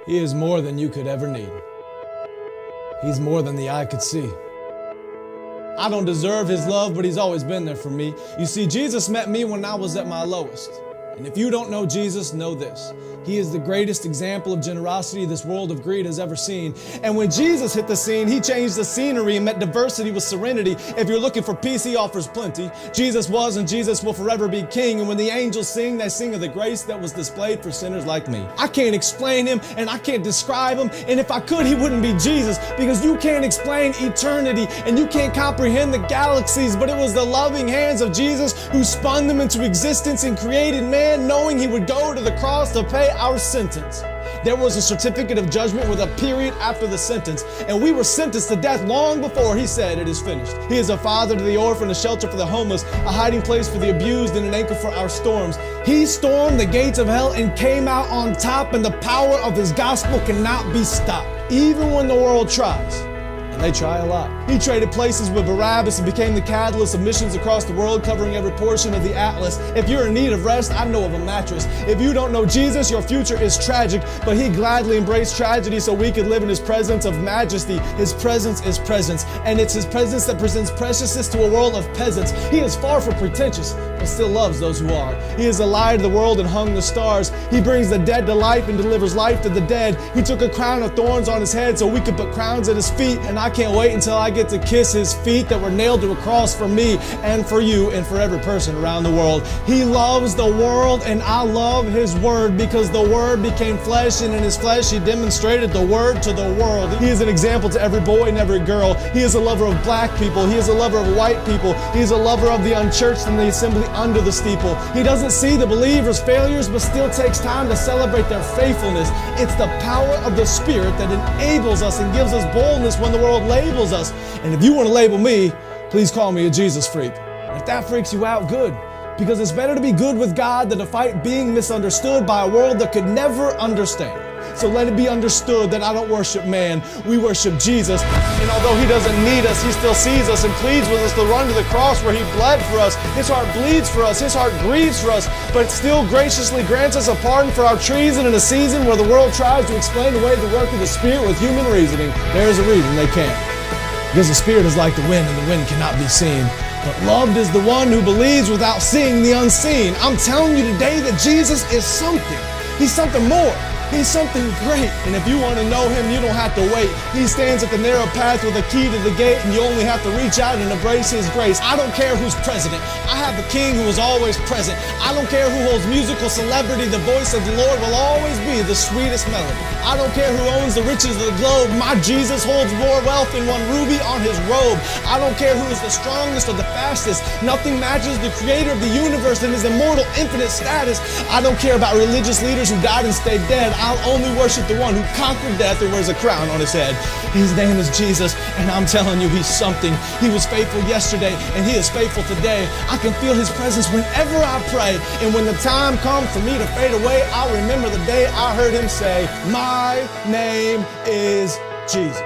He is more than you could ever need. He's more than the eye could see. I don't deserve his love, but he's always been there for me. You see, Jesus met me when I was at my lowest. And if you don't know Jesus, know this. He is the greatest example of generosity this world of greed has ever seen. And when Jesus hit the scene, he changed the scenery and met diversity with serenity. If you're looking for peace, he offers plenty. Jesus was and Jesus will forever be king. And when the angels sing, they sing of the grace that was displayed for sinners like me. I can't explain him and I can't describe him. And if I could, he wouldn't be Jesus, because you can't explain eternity and you can't comprehend the galaxies. But it was the loving hands of Jesus who spun them into existence and created man, knowing he would go to the cross to pay our sentence. There was a certificate of judgment with a period after the sentence, and we were sentenced to death long before he said it is finished. He is a father to the orphan, a shelter for the homeless, a hiding place for the abused, and an anchor for our storms. He stormed the gates of hell and came out on top, and the power of his gospel cannot be stopped, even when the world tries. And they try a lot. He traded places with Barabbas and became the catalyst of missions across the world, covering every portion of the atlas. If you're in need of rest, I know of a mattress. If you don't know Jesus, your future is tragic, but he gladly embraced tragedy so we could live in his presence of majesty. His presence is presence, and it's his presence that presents preciousness to a world of peasants. He is far from pretentious, but still loves those who are. He is the light of the world and hung the stars. He brings the dead to life and delivers life to the dead. He took a crown of thorns on his head so we could put crowns at his feet, and I can't wait until I get to kiss his feet that were nailed to a cross for me and for you and for every person around the world. He loves the world, and I love his word, because the word became flesh, and in his flesh he demonstrated the word to the world. He is an example to every boy and every girl. He is a lover of black people. He is a lover of white people. He is a lover of the unchurched and the assembly under the steeple. He doesn't see the believers' failures, but still takes time to celebrate their faithfulness. It's the power of the Spirit that enables us and gives us boldness when the world labels us. And if you want to label me, please call me a Jesus freak. And if that freaks you out, good. Because it's better to be good with God than to fight being misunderstood by a world that could never understand. So let it be understood that I don't worship man, we worship Jesus. And although he doesn't need us, he still sees us and pleads with us to run to the cross where he bled for us. His heart bleeds for us, his heart grieves for us, but still graciously grants us a pardon for our treason in a season where the world tries to explain away the work of the Spirit with human reasoning. There is a reason they can't. Because the Spirit is like the wind, and the wind cannot be seen. But loved is the one who believes without seeing the unseen. I'm telling you today that Jesus is something. He's something more. He's something great. And if you want to know him, you don't have to wait. He stands at the narrow path with a key to the gate, and you only have to reach out and embrace his grace. I don't care who's president. I have the king who is always present. I don't care who holds musical celebrity. The voice of the Lord will always be the sweetest melody. I don't care who owns the riches of the globe. My Jesus holds more wealth than one ruby on his robe. I don't care who is the strongest or the fastest. Nothing matches the creator of the universe and his immortal, infinite status. I don't care about religious leaders who died and stayed dead. I'll only worship the one who conquered death and wears a crown on his head. His name is Jesus, and I'm telling you, he's something. He was faithful yesterday, and he is faithful today. I can feel his presence whenever I pray, and when the time comes for me to fade away, I'll remember the day I heard him say, "My name is Jesus."